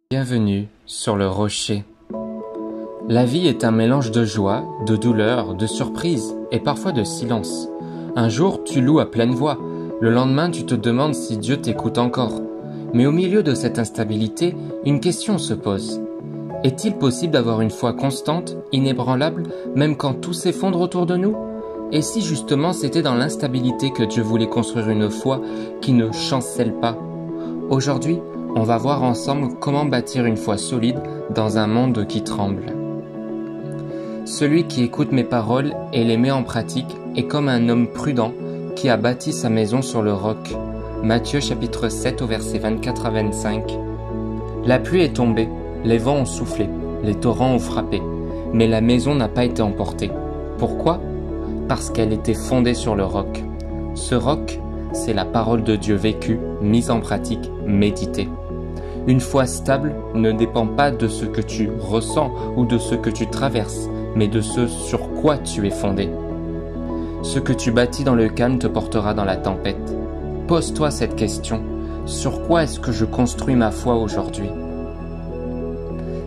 Bienvenue sur le rocher. La vie est un mélange de joie, de douleur, de surprise et parfois de silence. Un jour, tu loues à pleine voix. Le lendemain, tu te demandes si Dieu t'écoute encore. Mais au milieu de cette instabilité, une question se pose. Est-il possible d'avoir une foi constante, inébranlable, même quand tout s'effondre autour de nous? Et si justement c'était dans l'instabilité que Dieu voulait construire une foi qui ne chancelle pas? Aujourd'hui, on va voir ensemble comment bâtir une foi solide dans un monde qui tremble. Celui qui écoute mes paroles et les met en pratique est comme un homme prudent qui a bâti sa maison sur le roc. Matthieu chapitre 7 au verset 24 à 25. La pluie est tombée, les vents ont soufflé, les torrents ont frappé, mais la maison n'a pas été emportée. Pourquoi? Parce qu'elle était fondée sur le roc. Ce roc, c'est la parole de Dieu vécue, mise en pratique, méditée. Une foi stable ne dépend pas de ce que tu ressens ou de ce que tu traverses, mais de ce sur quoi tu es fondé. Ce que tu bâtis dans le calme te portera dans la tempête. Pose-toi cette question. Sur quoi est-ce que je construis ma foi aujourd'hui?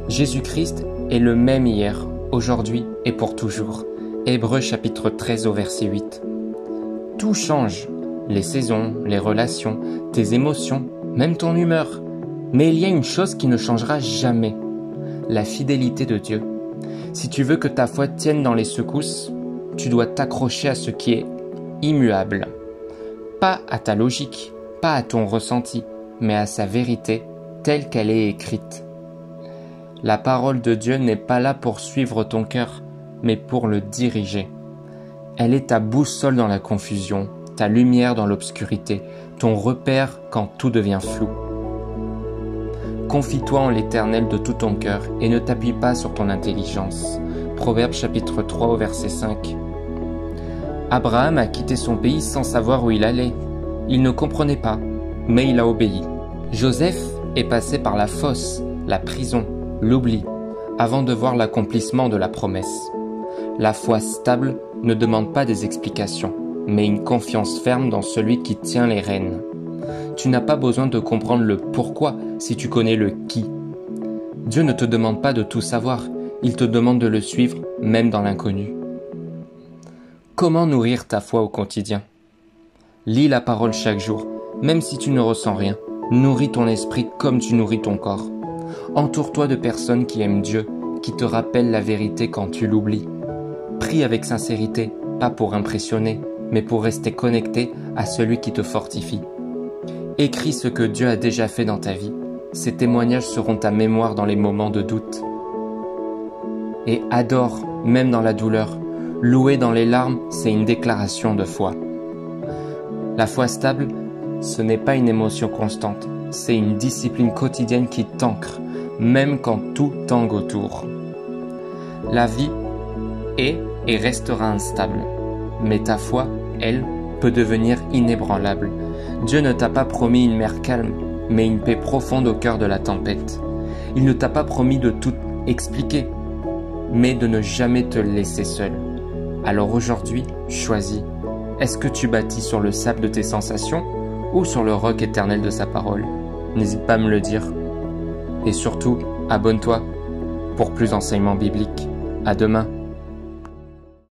Jésus-Christ est le même hier, aujourd'hui et pour toujours. Hébreux chapitre 13 au verset 8. Tout change. Les saisons, les relations, tes émotions, même ton humeur. Mais il y a une chose qui ne changera jamais. La fidélité de Dieu. Si tu veux que ta foi tienne dans les secousses, tu dois t'accrocher à ce qui est immuable. Pas à ta logique, pas à ton ressenti, mais à sa vérité telle qu'elle est écrite. La parole de Dieu n'est pas là pour suivre ton cœur, mais pour le diriger. Elle est ta boussole dans la confusion, ta lumière dans l'obscurité, ton repère quand tout devient flou. Confie-toi en l'Éternel de tout ton cœur et ne t'appuie pas sur ton intelligence. Proverbe chapitre 3 au verset 5. Abraham a quitté son pays sans savoir où il allait. Il ne comprenait pas, mais il a obéi. Joseph est passé par la fosse, la prison, l'oubli, avant de voir l'accomplissement de la promesse. La foi stable ne demande pas des explications, mais une confiance ferme dans celui qui tient les rênes. Tu n'as pas besoin de comprendre le pourquoi si tu connais le qui. Dieu ne te demande pas de tout savoir, il te demande de le suivre même dans l'inconnu. Comment nourrir ta foi au quotidien? Lis la parole chaque jour, même si tu ne ressens rien. Nourris ton esprit comme tu nourris ton corps. Entoure-toi de personnes qui aiment Dieu, qui te rappellent la vérité quand tu l'oublies. Prie avec sincérité, pas pour impressionner, mais pour rester connecté à celui qui te fortifie. Écris ce que Dieu a déjà fait dans ta vie. Ces témoignages seront ta mémoire dans les moments de doute. Et adore, même dans la douleur. Louer dans les larmes, c'est une déclaration de foi. La foi stable, ce n'est pas une émotion constante, c'est une discipline quotidienne qui t'ancre, même quand tout tangue autour. La vie est et restera instable, mais ta foi, elle, peut devenir inébranlable. Dieu ne t'a pas promis une mer calme, mais une paix profonde au cœur de la tempête. Il ne t'a pas promis de tout expliquer, mais de ne jamais te laisser seul. Alors aujourd'hui, choisis. Est-ce que tu bâtis sur le sable de tes sensations ou sur le roc éternel de sa parole? N'hésite pas à me le dire. Et surtout, abonne-toi pour plus d'enseignements bibliques. À demain.